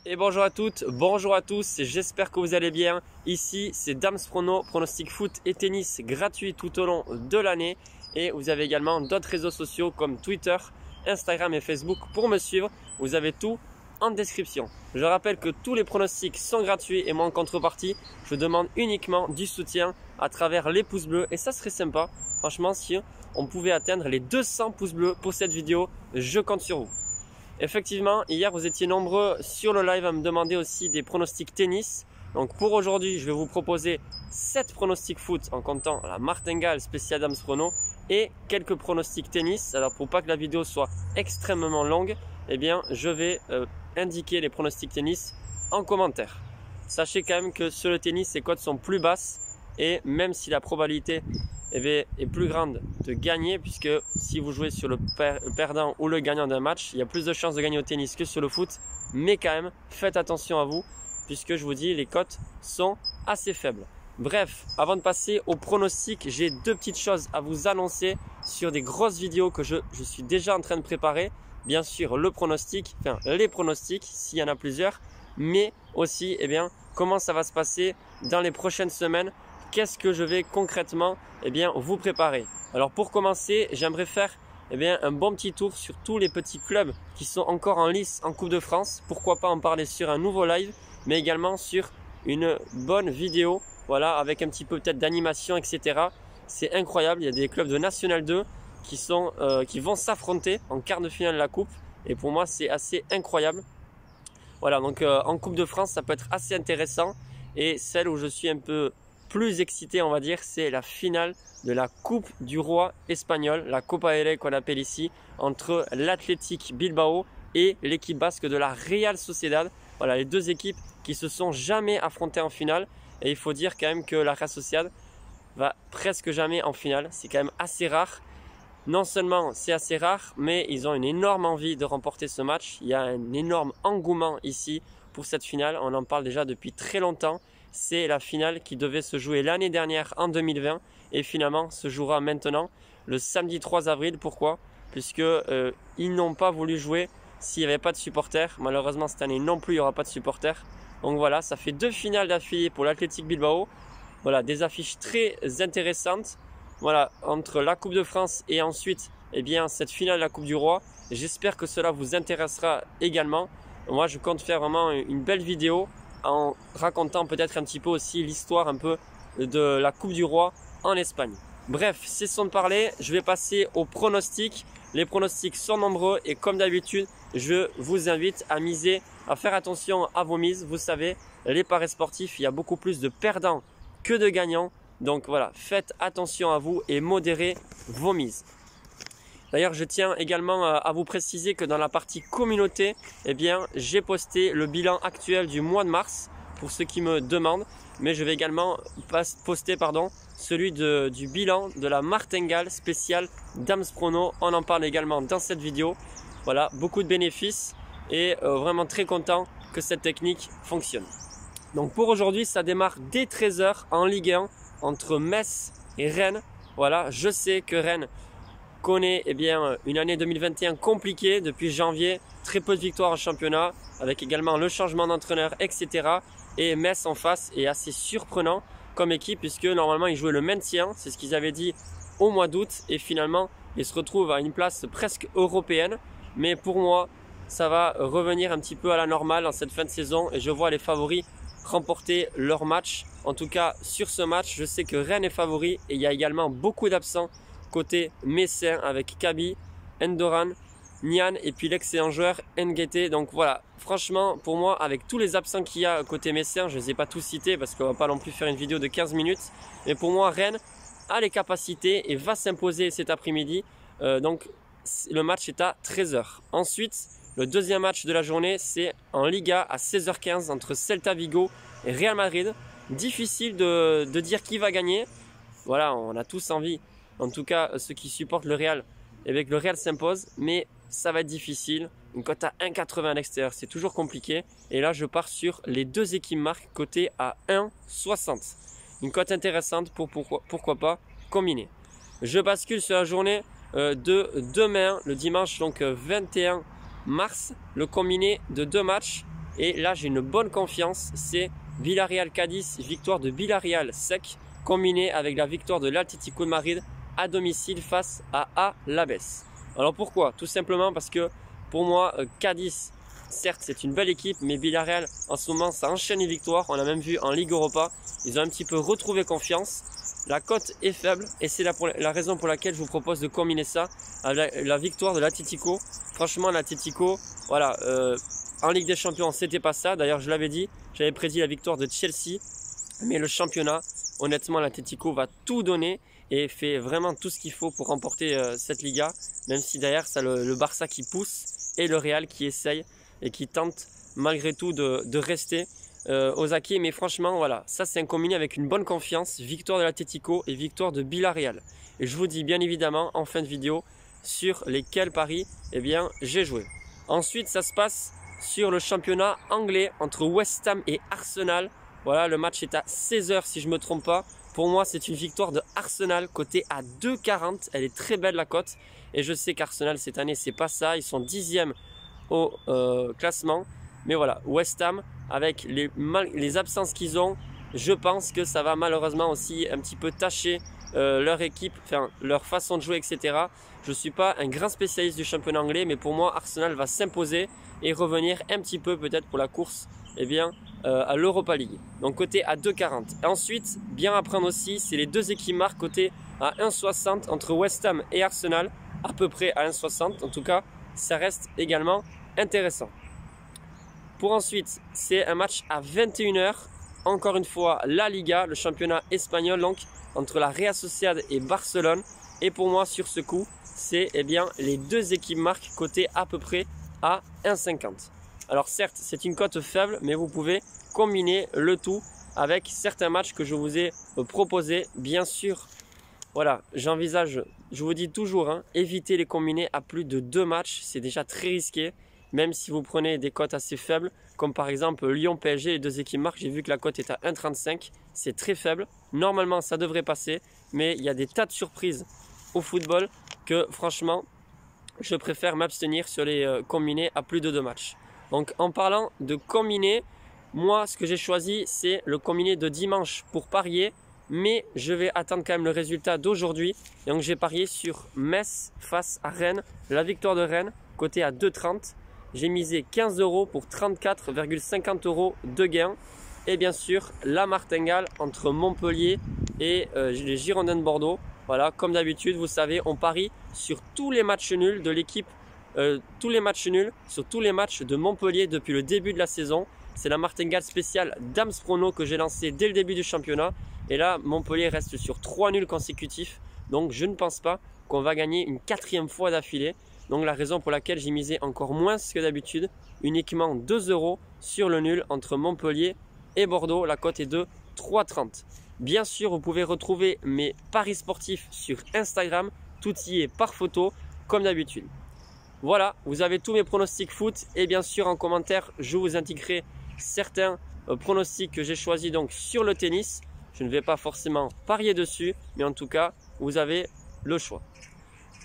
Et bonjour à toutes, bonjour à tous, j'espère que vous allez bien. Ici c'est Dams Prono, pronostic foot et tennis gratuit tout au long de l'année. Et vous avez également d'autres réseaux sociaux comme Twitter, Instagram et Facebook pour me suivre. Vous avez tout en description. Je rappelle que tous les pronostics sont gratuits et moi en contrepartie, je demande uniquement du soutien à travers les pouces bleus. Et ça serait sympa, franchement, si on pouvait atteindre les 200 pouces bleus pour cette vidéo, je compte sur vous. Effectivement, hier vous étiez nombreux sur le live à me demander aussi des pronostics tennis. Donc pour aujourd'hui, je vais vous proposer 7 pronostics foot en comptant la martingale spéciale Dams Prono et quelques pronostics tennis. Alors pour pas que la vidéo soit extrêmement longue, eh bien je vais indiquer les pronostics tennis en commentaire. Sachez quand même que sur le tennis, les cotes sont plus basses et même si la probabilité est plus grande de gagner, puisque si vous jouez sur le perdant ou le gagnant d'un match, il y a plus de chances de gagner au tennis que sur le foot. Mais quand même, faites attention à vous, puisque je vous dis, les cotes sont assez faibles. Bref, avant de passer au pronostic, j'ai deux petites choses à vous annoncer sur des grosses vidéos que je suis déjà en train de préparer. Bien sûr, le pronostic, enfin les pronostics, s'il y en a plusieurs, mais aussi comment ça va se passer dans les prochaines semaines. Qu'est-ce que je vais concrètement vous préparer. Alors pour commencer, j'aimerais faire un bon petit tour sur tous les petits clubs qui sont encore en lice en Coupe de France. Pourquoi pas en parler sur un nouveau live, mais également sur une bonne vidéo, voilà, avec un petit peu peut-être d'animation, etc. C'est incroyable, il y a des clubs de National 2 qui vont s'affronter en quart de finale de la Coupe. Et pour moi, c'est assez incroyable. Voilà, donc en Coupe de France, ça peut être assez intéressant. Et celle où je suis un peu plus excité, on va dire, c'est la finale de la Coupe du Roi espagnol, la Copa del Rey qu'on appelle ici, entre l'Athletic Bilbao et l'équipe basque de la Real Sociedad. Voilà, les deux équipes qui se sont jamais affrontées en finale. Et il faut dire quand même que la Real Sociedad va presque jamais en finale. C'est quand même assez rare. Non seulement c'est assez rare, mais ils ont une énorme envie de remporter ce match. Il y a un énorme engouement ici pour cette finale. On en parle déjà depuis très longtemps. C'est la finale qui devait se jouer l'année dernière en 2020 et finalement se jouera maintenant le samedi 3 avril. Pourquoi? Puisque ils n'ont pas voulu jouer s'il n'y avait pas de supporters. Malheureusement cette année non plus il n'y aura pas de supporters. Donc voilà, ça fait deux finales d'affilée pour l'Athletic Bilbao. Voilà, des affiches très intéressantes. Voilà, entre la Coupe de France et ensuite cette finale de la Coupe du Roi. J'espère que cela vous intéressera également. Moi je compte faire vraiment une belle vidéo en racontant peut-être un petit peu aussi l'histoire un peu de la Coupe du Roi en Espagne. Bref, cessons de parler, je vais passer aux pronostics. Les pronostics sont nombreux et comme d'habitude, je vous invite à miser, à faire attention à vos mises. Vous savez, les paris sportifs, il y a beaucoup plus de perdants que de gagnants. Donc voilà, faites attention à vous et modérez vos mises. D'ailleurs, je tiens également à vous préciser que dans la partie communauté, j'ai posté le bilan actuel du mois de mars pour ceux qui me demandent. Mais je vais également poster celui du bilan de la martingale spéciale Dams Prono. On en parle également dans cette vidéo. Voilà, beaucoup de bénéfices et vraiment très content que cette technique fonctionne. Donc pour aujourd'hui, ça démarre dès 13 h en Ligue 1 entre Metz et Rennes. Voilà, je sais que Rennes connaît une année 2021 compliquée depuis janvier, très peu de victoires en championnat, avec également le changement d'entraîneur, etc. Et Metz en face est assez surprenant comme équipe puisque normalement ils jouaient le maintien, c'est ce qu'ils avaient dit au mois d'août et finalement ils se retrouvent à une place presque européenne. Mais pour moi, ça va revenir un petit peu à la normale en cette fin de saison et je vois les favoris remporter leur match. En tout cas sur ce match, je sais que Rennes est favori et il y a également beaucoup d'absents côté messin avec Kaby, Endoran, Nian et puis l'excellent joueur Nguete. Donc voilà, franchement pour moi avec tous les absents qu'il y a côté messin, je ne les ai pas tous cités parce qu'on ne va pas non plus faire une vidéo de 15 minutes. Mais pour moi Rennes a les capacités et va s'imposer cet après-midi. Donc le match est à 13 h. Ensuite, le deuxième match de la journée, c'est en Liga à 16 h 15 entre Celta Vigo et Real Madrid. Difficile de dire qui va gagner. Voilà, on a tous envie. En tout cas, ceux qui supportent le Real, que le Real s'impose, mais ça va être difficile. Une cote à 1,80 à l'extérieur, c'est toujours compliqué. Et là, je pars sur les deux équipes marques cotées à 1,60. Une cote intéressante pour pourquoi pas combiner. Je bascule sur la journée de demain, le dimanche donc 21 mars, le combiné de deux matchs Et là, j'ai une bonne confiance. C'est Villarreal-Cadiz, victoire de Villarreal sec, combinée avec la victoire de l'Atlético de Madrid à domicile face à Alavés. Alors pourquoi? Tout simplement parce que pour moi, Cadiz, certes, c'est une belle équipe, mais Villarreal, en ce moment, ça enchaîne les victoires. On a même vu en Ligue Europa, ils ont un petit peu retrouvé confiance. La cote est faible et c'est la raison pour laquelle je vous propose de combiner ça avec la victoire de l'Atlético. Franchement, l'Atlético, voilà, en Ligue des Champions, c'était pas ça. D'ailleurs, je l'avais dit, j'avais prédit la victoire de Chelsea. Mais le championnat, honnêtement, l'Atlético va tout donner et fait vraiment tout ce qu'il faut pour remporter cette Liga. Même si derrière, c'est le Barça qui pousse et le Real qui essaye et qui tente malgré tout de rester aux acquis. Mais franchement, voilà, ça c'est un combiné avec une bonne confiance. Victoire de l'Atlético et victoire de Villarreal. Et je vous dis bien évidemment en fin de vidéo sur lesquels paris j'ai joué. Ensuite, ça se passe sur le championnat anglais entre West Ham et Arsenal. Voilà, le match est à 16 h si je ne me trompe pas. Pour moi, c'est une victoire de Arsenal, cotée à 2,40. Elle est très belle la cote. Et je sais qu'Arsenal cette année, c'est pas ça. Ils sont 10e au classement. Mais voilà, West Ham, avec les absences qu'ils ont, je pense que ça va malheureusement aussi un petit peu tâcher leur équipe, enfin leur façon de jouer, etc. Je ne suis pas un grand spécialiste du championnat anglais, mais pour moi, Arsenal va s'imposer et revenir un petit peu peut-être pour la course à l'Europa League. Donc côté à 2,40. Ensuite, bien à prendre aussi, c'est les deux équipes marques côté à 1,60 entre West Ham et Arsenal, à peu près à 1,60. En tout cas, ça reste également intéressant. Pour ensuite, c'est un match à 21 h. Encore une fois, la Liga, le championnat espagnol, donc entre la Real Sociedad et Barcelone. Et pour moi, sur ce coup, c'est les deux équipes marques cotées à peu près à 1,50. Alors certes, c'est une cote faible, mais vous pouvez combiner le tout avec certains matchs que je vous ai proposés. Bien sûr, voilà, j'envisage, je vous dis toujours, évitez les combiner à plus de 2 matchs. C'est déjà très risqué. Même si vous prenez des cotes assez faibles, comme par exemple Lyon-PSG, les deux équipes marques, j'ai vu que la cote est à 1,35. C'est très faible. Normalement, ça devrait passer. Mais il y a des tas de surprises au football que franchement, je préfère m'abstenir sur les combinés à plus de 2 matchs. Donc en parlant de combinés, moi ce que j'ai choisi c'est le combiné de dimanche pour parier. Mais je vais attendre quand même le résultat d'aujourd'hui. Et donc j'ai parié sur Metz face à Rennes. La victoire de Rennes, coté à 2,30. J'ai misé 15 € pour 34,50 € de gain. Et bien sûr, la martingale entre Montpellier et les Girondins de Bordeaux. Voilà, comme d'habitude, vous savez, on parie sur tous les matchs nuls de l'équipe, tous les matchs nuls, sur tous les matchs de Montpellier depuis le début de la saison. C'est la martingale spéciale Dams Prono que j'ai lancée dès le début du championnat. Et là, Montpellier reste sur 3 nuls consécutifs. Donc, je ne pense pas qu'on va gagner une 4e fois d'affilée. Donc la raison pour laquelle j'ai misé encore moins que d'habitude, uniquement 2 € sur le nul entre Montpellier et Bordeaux. La cote est de 3,30. Bien sûr, vous pouvez retrouver mes paris sportifs sur Instagram. Tout y est par photo, comme d'habitude. Voilà, vous avez tous mes pronostics foot. Et bien sûr, en commentaire, je vous indiquerai certains pronostics que j'ai choisis donc sur le tennis. Je ne vais pas forcément parier dessus, mais en tout cas, vous avez le choix.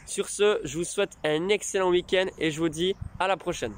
Sur ce, je vous souhaite un excellent week-end et je vous dis à la prochaine.